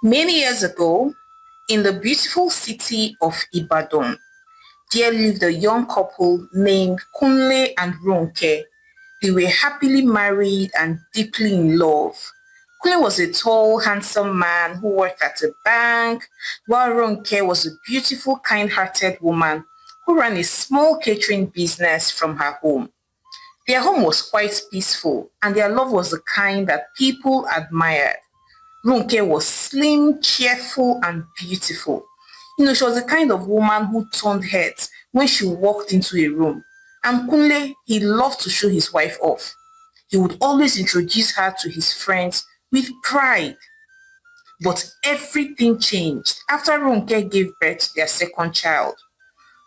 Many years ago, in the beautiful city of Ibadan, there lived a young couple named Kunle and Ronke. They were happily married and deeply in love. Kunle was a tall, handsome man who worked at a bank, while Ronke was a beautiful, kind-hearted woman who ran a small catering business from her home. Their home was quite peaceful, and their love was the kind that people admired. Ronke was slim, cheerful, and beautiful. She was the kind of woman who turned heads when she walked into a room. And Kunle, he loved to show his wife off. He would always introduce her to his friends with pride. But everything changed after Ronke gave birth to their second child.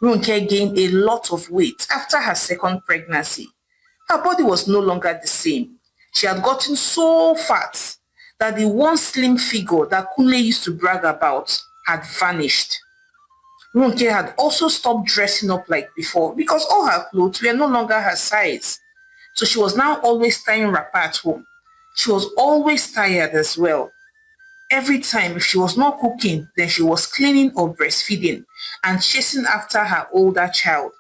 Ronke gained a lot of weight after her second pregnancy. Her body was no longer the same. She had gotten so fat that the once slim figure that Kunle used to brag about had vanished. Ronke had also stopped dressing up like before because all her clothes were no longer her size. So she was now always tying wrapper at home. She was always tired as well. Every time if she was not cooking, then she was cleaning or breastfeeding and chasing after her older child.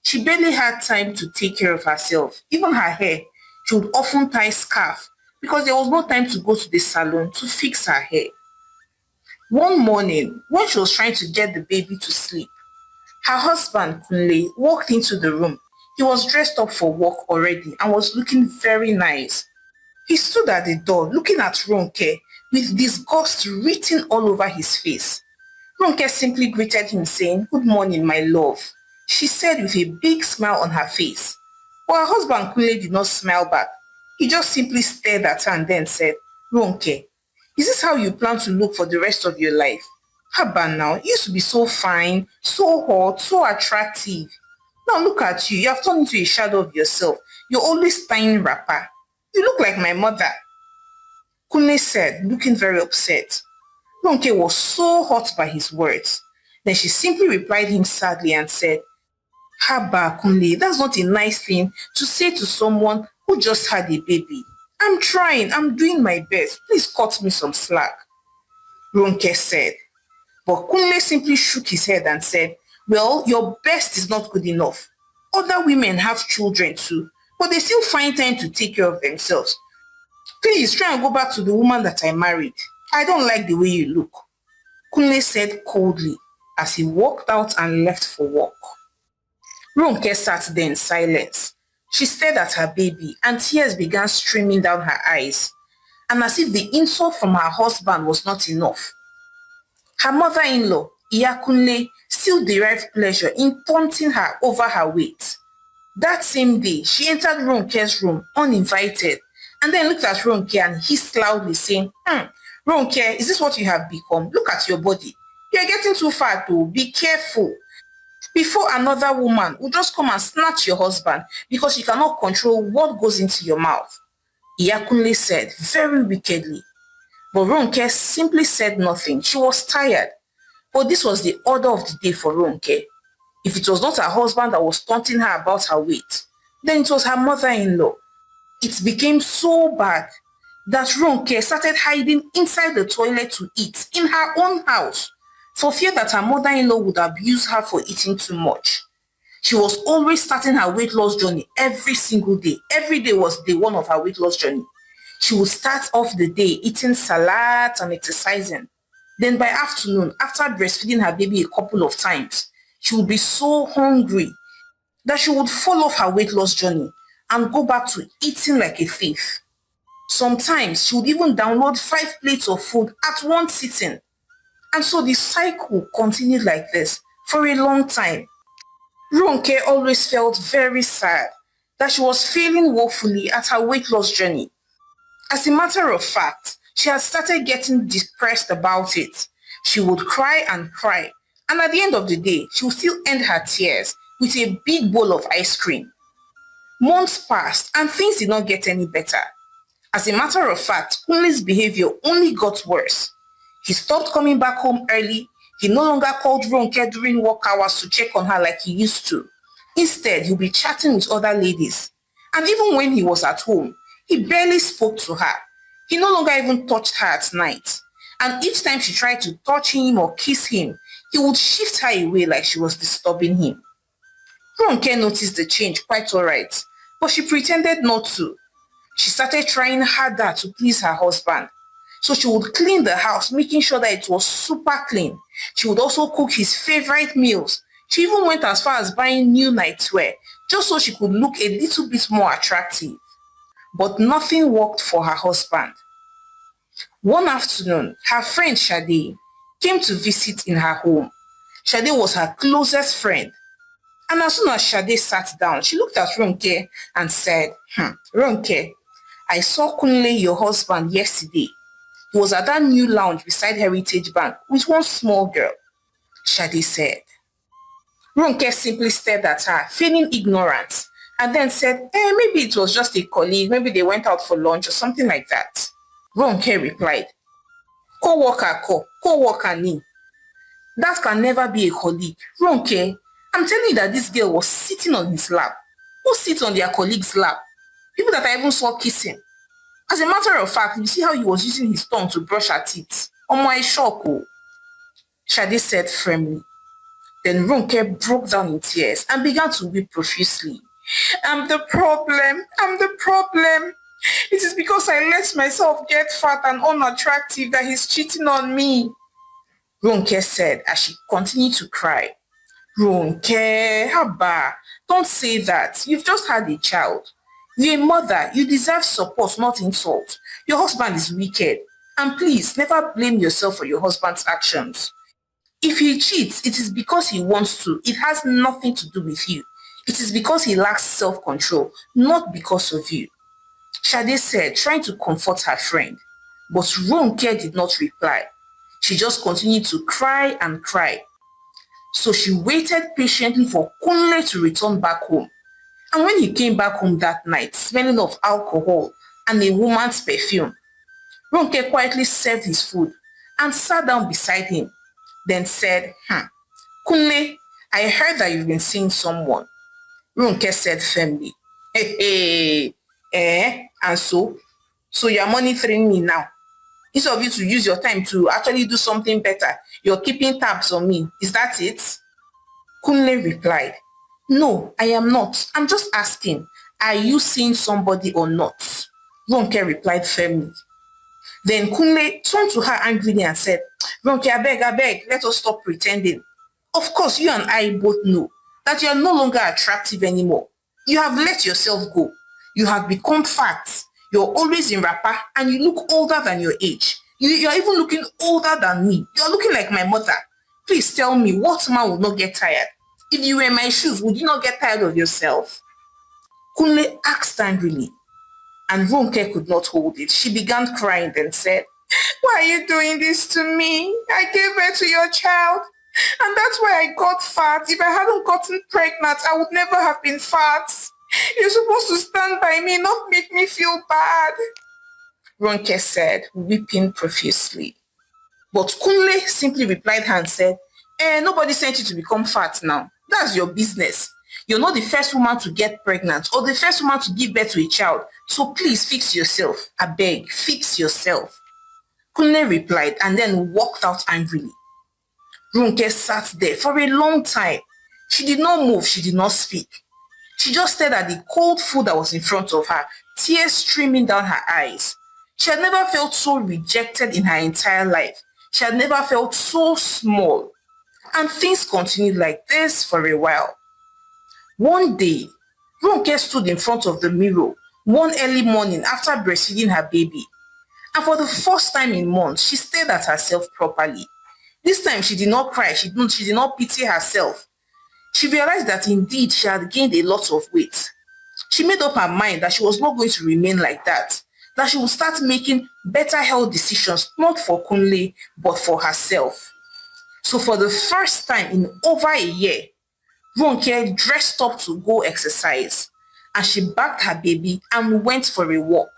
She barely had time to take care of herself. Even her hair, she would often tie scarf because there was no time to go to the salon to fix her hair. One morning, when she was trying to get the baby to sleep, her husband, Kunle, walked into the room. He was dressed up for work already and was looking very nice. He stood at the door looking at Ronke with disgust written all over his face. Ronke simply greeted him saying, "Good morning, my love," she said with a big smile on her face. But her husband Kunle did not smile back. He just simply stared at her and then said, "Ronke, is this how you plan to look for the rest of your life? Haba now, you used to be so fine, so hot, so attractive. Now look at you, you have turned into a shadow of yourself. You're always tying wrapper. You look like my mother." Kunle said, looking very upset. Ronke was so hurt by his words. Then she simply replied him sadly and said, "Haba, Kunle, that's not a nice thing to say to someone who just had a baby. I'm trying, I'm doing my best. Please cut me some slack," Ronke said. But Kunle simply shook his head and said, "Well, your best is not good enough. Other women have children too, but they still find time to take care of themselves. Please try and go back to the woman that I married. I don't like the way you look," Kunle said coldly as he walked out and left for work. Ronke sat there in silence. She stared at her baby and tears began streaming down her eyes. And as if the insult from her husband was not enough, her mother-in-law, Iyakunle, still derived pleasure in taunting her over her weight. That same day, she entered Ronke's room uninvited and then looked at Ronke and hissed loudly saying, "Ronke, is this what you have become? Look at your body. You are getting too fat too. Be careful. Before another woman will just come and snatch your husband because you cannot control what goes into your mouth," Iyakunle said very wickedly. But Ronke simply said nothing. She was tired. But this was the order of the day for Ronke. If it was not her husband that was taunting her about her weight, then it was her mother-in-law. It became so bad that Ronke started hiding inside the toilet to eat in her own house for fear that her mother-in-law would abuse her for eating too much. She was always starting her weight loss journey every single day. Every day was day one of her weight loss journey. She would start off the day eating salads and exercising. Then by afternoon, after breastfeeding her baby a couple of times, she would be so hungry that she would fall off her weight loss journey and go back to eating like a thief. Sometimes she would even download 5 plates of food at one sitting. And so the cycle continued like this for a long time. Ronke always felt very sad that she was failing woefully at her weight loss journey. As a matter of fact, she had started getting depressed about it. She would cry and cry, and at the end of the day, she would still end her tears with a big bowl of ice cream. Months passed and things did not get any better. As a matter of fact, Kunle's behavior only got worse. He stopped coming back home early. He no longer called Ronke during work hours to check on her like he used to. Instead, he'd be chatting with other ladies. And even when he was at home, he barely spoke to her. He no longer even touched her at night. And each time she tried to touch him or kiss him, he would shift her away like she was disturbing him. Ronke noticed the change quite alright, but she pretended not to. She started trying harder to please her husband. So she would clean the house, making sure that it was super clean. She would also cook his favorite meals. She even went as far as buying new nightwear, just so she could look a little bit more attractive. But nothing worked for her husband. One afternoon, her friend Shade came to visit in her home. Shade was her closest friend. And as soon as Shade sat down, she looked at Ronke and said, Ronke, I saw Kunle, your husband, yesterday. He was at that new lounge beside Heritage Bank with one small girl. Shade said. Ronke simply stared at her, feigning ignorance, and then said, maybe it was just a colleague, maybe they went out for lunch or something like that. Ronke replied, co-worker ni. That can never be a colleague. Ronke, I'm telling you that this girl was sitting on his lap. Who sits on their colleague's lap? People that I even saw kissing. As a matter of fact, you see how he was using his tongue to brush her teeth. Oh my shock. Oh. Shade said firmly. Then Ronke broke down in tears and began to weep profusely. I'm the problem. I'm the problem. It is because I let myself get fat and unattractive that he's cheating on me. Ronke said as she continued to cry. Ronke, haba, don't say that. You've just had a child. You're a mother. You deserve support, not insult. Your husband is wicked. And please, never blame yourself for your husband's actions. If he cheats, it is because he wants to. It has nothing to do with you. It is because he lacks self-control, not because of you. Shade said, trying to comfort her friend. But Ronke did not reply. She just continued to cry and cry. So she waited patiently for Kunle to return back home. And when he came back home that night, smelling of alcohol and a woman's perfume, Ronke quietly served his food and sat down beside him, then said, Kunle, I heard that you've been seeing someone. Ronke said firmly, and so? So you're monitoring me now. Instead of you to use your time to actually do something better, you're keeping tabs on me. Is that it? Kunle replied, no, I am not. I'm just asking, are you seeing somebody or not? Ronke replied firmly. Then Kunle turned to her angrily and said, Ronke, I beg, let us stop pretending. Of course, you and I both know that you are no longer attractive anymore. You have let yourself go. You have become fat. You're always in wrapper and you look older than your age. You're even looking older than me. You're looking like my mother. Please tell me, what man would not get tired? If you were in my shoes, would you not get tired of yourself? Kunle asked angrily, and Ronke could not hold it. She began crying and said, why are you doing this to me? I gave birth to your child, and that's why I got fat. If I hadn't gotten pregnant, I would never have been fat. You're supposed to stand by me, not make me feel bad. Ronke said, weeping profusely. But Kunle simply replied her and said, nobody sent you to become fat now. That's your business. You're not the first woman to get pregnant or the first woman to give birth to a child. So please fix yourself. I beg, fix yourself. Kunle replied and then walked out angrily. Ronke sat there for a long time. She did not move, she did not speak. She just stared at the cold food that was in front of her, tears streaming down her eyes. She had never felt so rejected in her entire life. She had never felt so small. And things continued like this for a while. One day, Ronke stood in front of the mirror one early morning after breastfeeding her baby. And for the first time in months, she stared at herself properly. This time she did not cry, she did not pity herself. She realized that indeed she had gained a lot of weight. She made up her mind that she was not going to remain like that she would start making better health decisions, not for Kunle, but for herself. So for the first time in over a year, Ronke dressed up to go exercise, and she bagged her baby and went for a walk.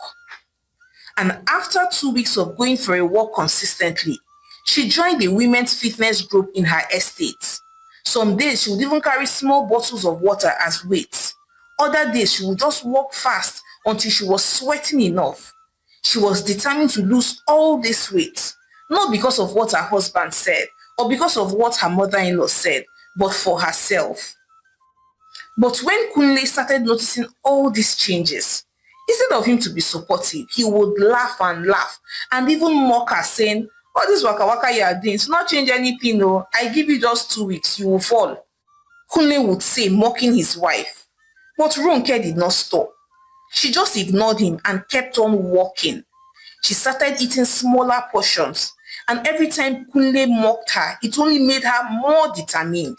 And after 2 weeks of going for a walk consistently, she joined the women's fitness group in her estate. Some days she would even carry small bottles of water as weights. Other days she would just walk fast until she was sweating enough. She was determined to lose all this weight, not because of what her husband said or because of what her mother-in-law said, but for herself. But when Kunle started noticing all these changes, instead of him to be supportive, he would laugh and even mock her, saying, all this waka waka you are doing, it's not change anything, no. I give you just 2 weeks, you will fall. Kunle would say, mocking his wife. But Ronke did not stop. She just ignored him and kept on walking. She started eating smaller portions, and every time Kunle mocked her, it only made her more determined.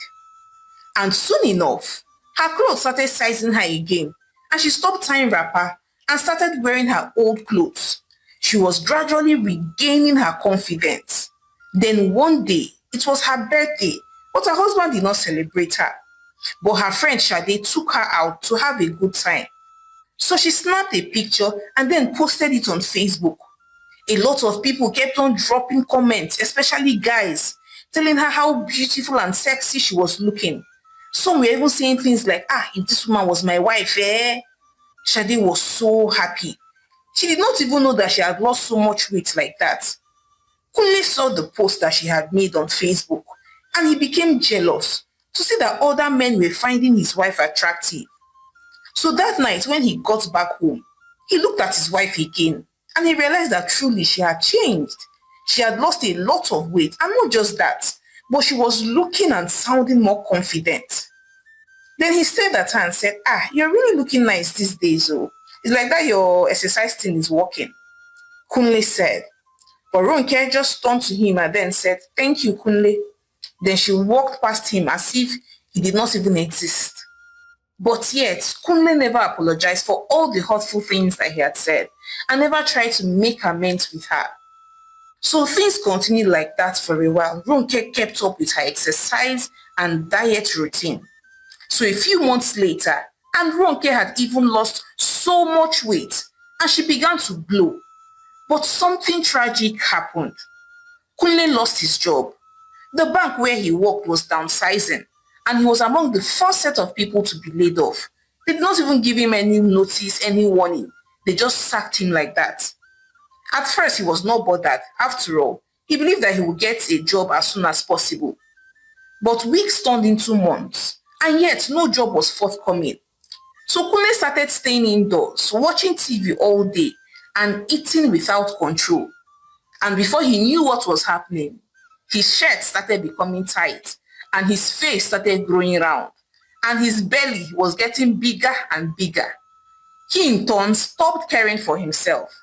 And soon enough, her clothes started sizing her again, and she stopped tying wrapper and started wearing her old clothes. She was gradually regaining her confidence. Then one day, it was her birthday, but her husband did not celebrate her. But her friend Sade took her out to have a good time. So she snapped a picture and then posted it on Facebook. A lot of people kept on dropping comments, especially guys, telling her how beautiful and sexy she was looking. Some were even saying things like, if this woman was my wife, eh? Shade was so happy. She did not even know that she had lost so much weight like that. Kunle saw the post that she had made on Facebook and he became jealous to see that other men were finding his wife attractive. So that night when he got back home, he looked at his wife again and he realized that truly she had changed. She had lost a lot of weight, and not just that, but she was looking and sounding more confident. Then he stared at her and said, you're really looking nice these days, oh. It's like that your exercise thing is working. Kunle said. But Ronke just turned to him and then said, thank you, Kunle. Then she walked past him as if he did not even exist. But yet, Kunle never apologized for all the hurtful things that he had said and never tried to make amends with her. So things continued like that for a while. Ronke kept up with her exercise and diet routine. So a few months later, and Ronke had even lost so much weight and she began to glow. But something tragic happened. Kunle lost his job. The bank where he worked was downsizing and he was among the first set of people to be laid off. They did not even give him any notice, any warning. They just sacked him like that. At first, he was not bothered. After all, he believed that he would get a job as soon as possible. But weeks turned into months, and yet no job was forthcoming. So Kunle started staying indoors, watching TV all day, and eating without control. And before he knew what was happening, his shirt started becoming tight, and his face started growing round, and his belly was getting bigger and bigger. He in turn stopped caring for himself.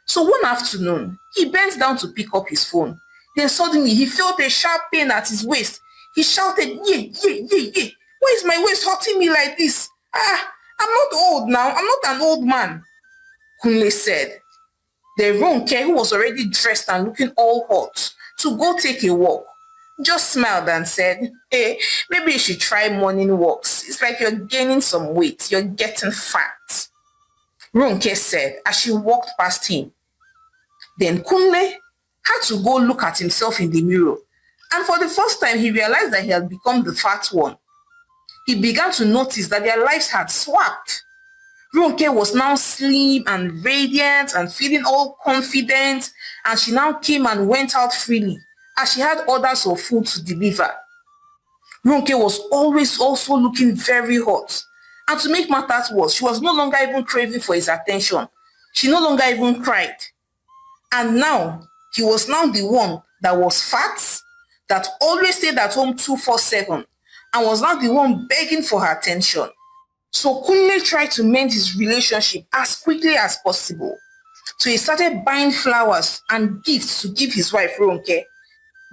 So one afternoon, he bent down to pick up his phone. Then suddenly he felt a sharp pain at his waist. He shouted, yeah, yeah, yeah, yeah. Why is my waist hurting me like this? I'm not old now. I'm not an old man. Kunle said. Then Ronke, who was already dressed and looking all hot, to go take a walk, just smiled and said, hey, maybe you should try morning walks. It's like you're gaining some weight. You're getting fat. Ronke said as she walked past him. Then Kunle had to go look at himself in the mirror. And for the first time, he realized that he had become the fat one. He began to notice that their lives had swapped. Ronke was now slim and radiant and feeling all confident, and she now came and went out freely as she had orders of food to deliver. Ronke was always also looking very hot. And to make matters worse, she was no longer even craving for his attention. She no longer even cried. And now, he was now the one that was fat, that always stayed at home 24/7, and was now the one begging for her attention. So Kunle tried to mend his relationship as quickly as possible. So he started buying flowers and gifts to give his wife Ronke.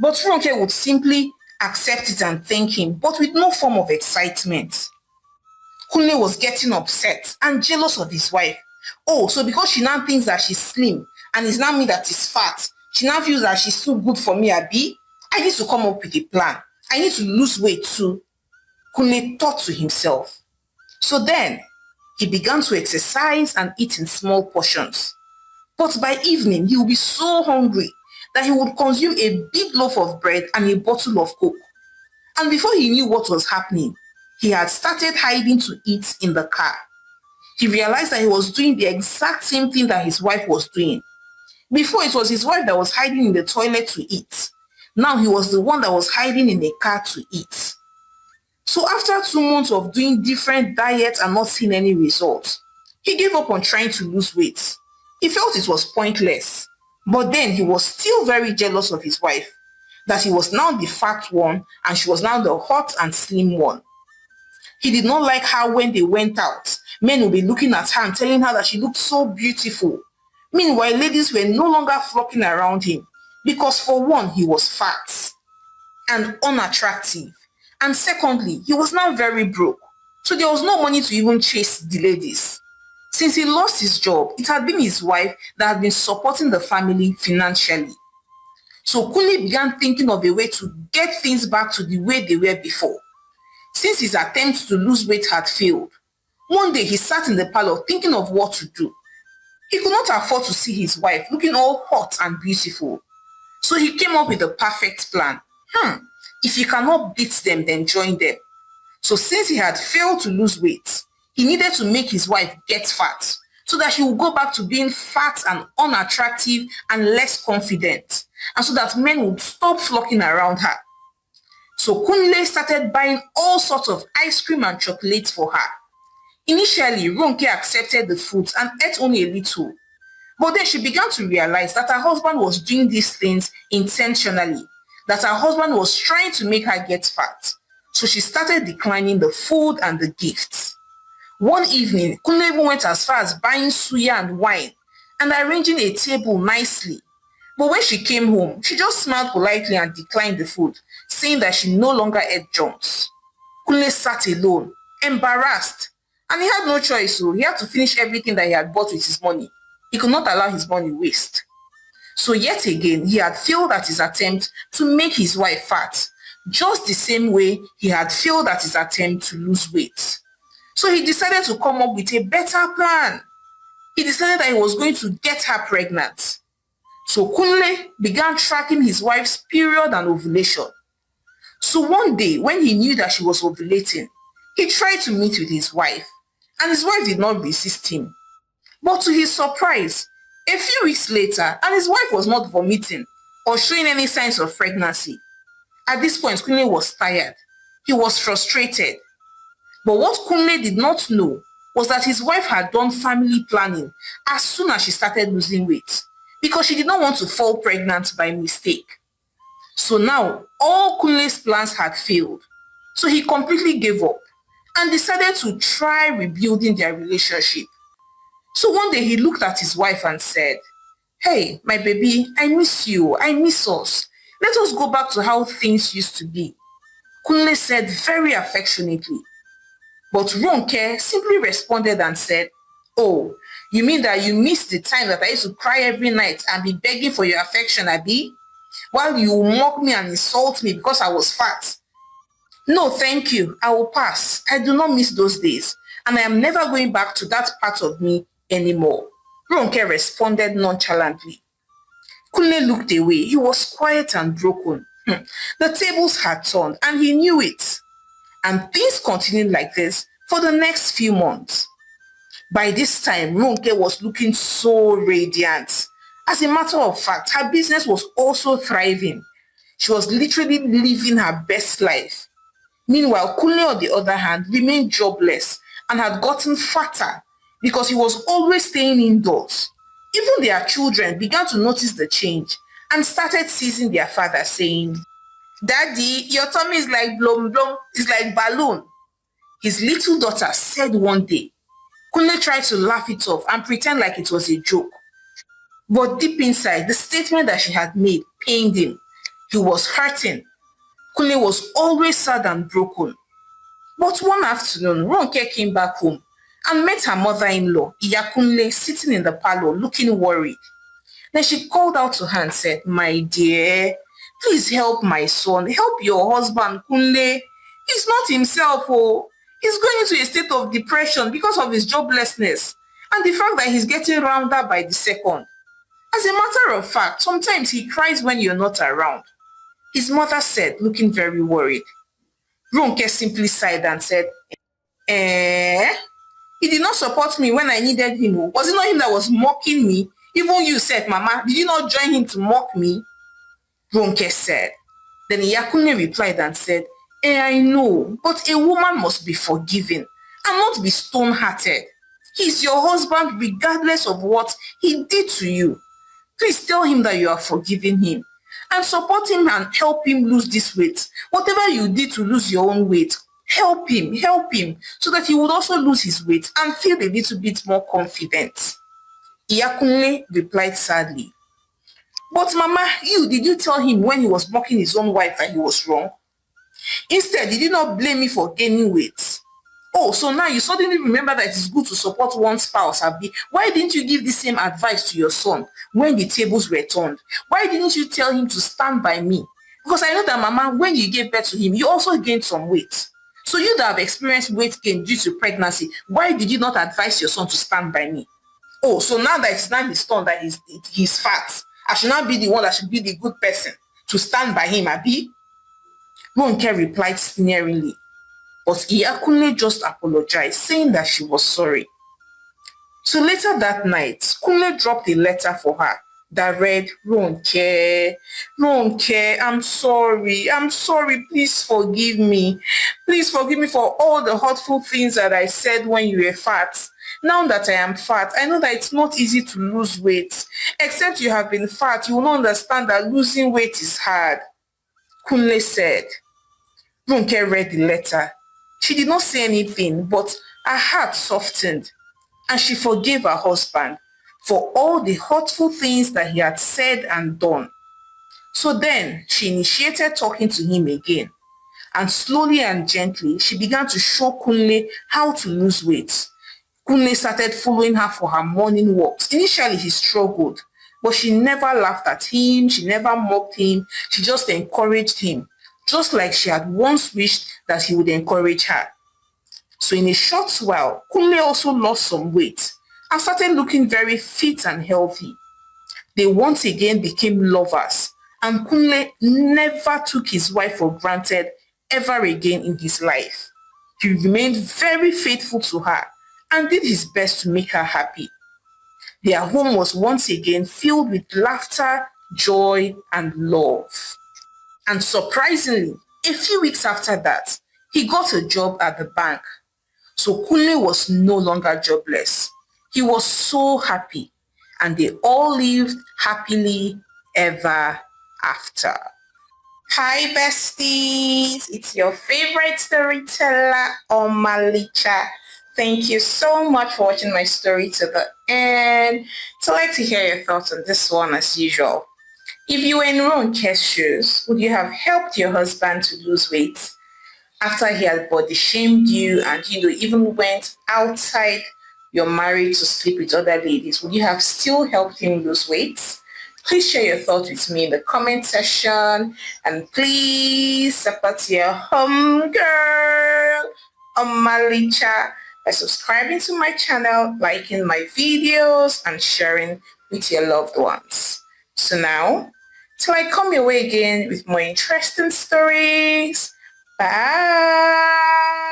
But Ronke would simply accept it and thank him, but with no form of excitement. Kunle was getting upset and jealous of his wife. Oh, so because she now thinks that she's slim and it's now me that is fat, she now feels that she's too good for me, Abi. I need to come up with a plan. I need to lose weight too. Kunle thought to himself. So then, he began to exercise and eat in small portions. But by evening, he would be so hungry that he would consume a big loaf of bread and a bottle of Coke. And before he knew what was happening, he had started hiding to eat in the car. He realized that he was doing the exact same thing that his wife was doing. Before it was his wife that was hiding in the toilet to eat. Now he was the one that was hiding in a car to eat. So after 2 months of doing different diets and not seeing any results, he gave up on trying to lose weight. He felt it was pointless. But then he was still very jealous of his wife, that he was now the fat one and she was now the hot and slim one. He did not like how when they went out, men would be looking at her and telling her that she looked so beautiful. Meanwhile, ladies were no longer flocking around him because for one, he was fat and unattractive. And secondly, he was now very broke. So there was no money to even chase the ladies. Since he lost his job, it had been his wife that had been supporting the family financially. So Kunle began thinking of a way to get things back to the way they were before. Since his attempts to lose weight had failed, one day he sat in the parlor thinking of what to do. He could not afford to see his wife looking all hot and beautiful. So he came up with a perfect plan. If he cannot beat them, then join them. So since he had failed to lose weight, he needed to make his wife get fat so that she would go back to being fat and unattractive and less confident, and so that men would stop flocking around her. So Kunle started buying all sorts of ice cream and chocolates for her. Initially, Ronke accepted the food and ate only a little. But then she began to realize that her husband was doing these things intentionally, that her husband was trying to make her get fat. So she started declining the food and the gifts. One evening, Kunle even went as far as buying suya and wine and arranging a table nicely. But when she came home, she just smiled politely and declined the food, saying that she no longer ate junks. Kunle sat alone, embarrassed, and he had no choice, so he had to finish everything that he had bought with his money. He could not allow his money waste. So yet again, he had failed at his attempt to make his wife fat, just the same way he had failed at his attempt to lose weight. So he decided to come up with a better plan. He decided that he was going to get her pregnant. So Kunle began tracking his wife's period and ovulation. So one day, when he knew that she was ovulating, he tried to meet with his wife, and his wife did not resist him. But to his surprise, a few weeks later, and his wife was not vomiting or showing any signs of pregnancy. At this point, Kunle was tired. He was frustrated. But what Kunle did not know was that his wife had done family planning as soon as she started losing weight, because she did not want to fall pregnant by mistake. So now, all Kunle's plans had failed. So he completely gave up and decided to try rebuilding their relationship. So one day he looked at his wife and said, "Hey, my baby, I miss you. I miss us. Let us go back to how things used to be." Kunle said very affectionately. But Ronke simply responded and said, "Oh, you mean that you miss the time that I used to cry every night and be begging for your affection, Abi? While you mock me and insult me because I was fat? No, thank you. I will pass. I do not miss those days, and I am never going back to that part of me anymore." Ronke responded nonchalantly. Kunle looked away. He was quiet and broken. The tables had turned, and he knew it. And things continued like this for the next few months. By this time, Ronke was looking so radiant. As a matter of fact, her business was also thriving. She was literally living her best life. Meanwhile, Kunle, on the other hand, remained jobless and had gotten fatter because he was always staying indoors. Even their children began to notice the change and started seizing their father, saying, "Daddy, your tummy is like blom blom, it's like balloon." His little daughter said one day. Kunle tried to laugh it off and pretend like it was a joke. But deep inside, the statement that she had made pained him. He was hurting. Kunle was always sad and broken. But one afternoon, Ronke came back home and met her mother-in-law, Iyakunle, sitting in the parlor looking worried. Then she called out to her and said, "My dear, please help my son. Help your husband, Kunle. He's not himself. Oh. He's going into a state of depression because of his joblessness and the fact that he's getting rounder by the second. As a matter of fact, sometimes he cries when you're not around." His mother said, looking very worried. Ronke simply sighed and said, "Eh? He did not support me when I needed him. Was it not him that was mocking me? Even you said, Mama, did you not join him to mock me? Ronke said. Then Iyakunle replied and said, I know, but a woman must be forgiven and not be stone-hearted. He's your husband regardless of what he did to you. Please tell him that you are forgiving him and support him and help him lose this weight. Whatever you did to lose your own weight, help him so that he would also lose his weight and feel a little bit more confident. Iyakunle replied sadly, but Mama, did you tell him when he was mocking his own wife that he was wrong? Instead, did you not blame me for gaining weight? Oh, so now you suddenly remember that it's good to support one spouse, Abi. Why didn't you give the same advice to your son when the tables were turned? Why didn't you tell him to stand by me? Because I know that, Mama, when you gave birth to him, you also gained some weight. So you that have experienced weight gain due to pregnancy, why did you not advise your son to stand by me? Oh, so now that it's now his turn that he's fat, I should not be the one that should be the good person to stand by him, Abi? Ronke replied sneeringly, but Iyakunle just apologized, saying that she was sorry. So later that night, Kunle dropped a letter for her that read, Ronke, I'm sorry, please forgive me. Please forgive me for all the hurtful things that I said when you were fat. Now that I am fat, I know that it's not easy to lose weight. Except you have been fat, you will not understand that losing weight is hard. Kunle said. Ronke read the letter. She did not say anything, but her heart softened, and she forgave her husband for all the hurtful things that he had said and done. So then she initiated talking to him again, and slowly and gently she began to show Kunle how to lose weight. Kunle started following her for her morning walks. Initially he struggled, but she never laughed at him, she never mocked him, she just encouraged him, just like she had once wished that he would encourage her. So in a short while, Kunle also lost some weight and started looking very fit and healthy. They once again became lovers, and Kunle never took his wife for granted ever again in his life. He remained very faithful to her and did his best to make her happy. Their home was once again filled with laughter, joy, and love. And surprisingly, a few weeks after that, he got a job at the bank. So Kunle was no longer jobless. He was so happy, and they all lived happily ever after. Hi besties, it's your favorite storyteller, Omalicha. Thank you so much for watching my story to the end. So I'd like to hear your thoughts on this one as usual. If you were in Ronke's shoes, would you have helped your husband to lose weight after he had body shamed you and even went outside your marriage to sleep with other ladies? Would you have still helped him lose weight? Please share your thoughts with me in the comment section, and please support your home girl, Omalicha, by subscribing to my channel, liking my videos, and sharing with your loved ones. So now, till I come your way again with more interesting stories, bye!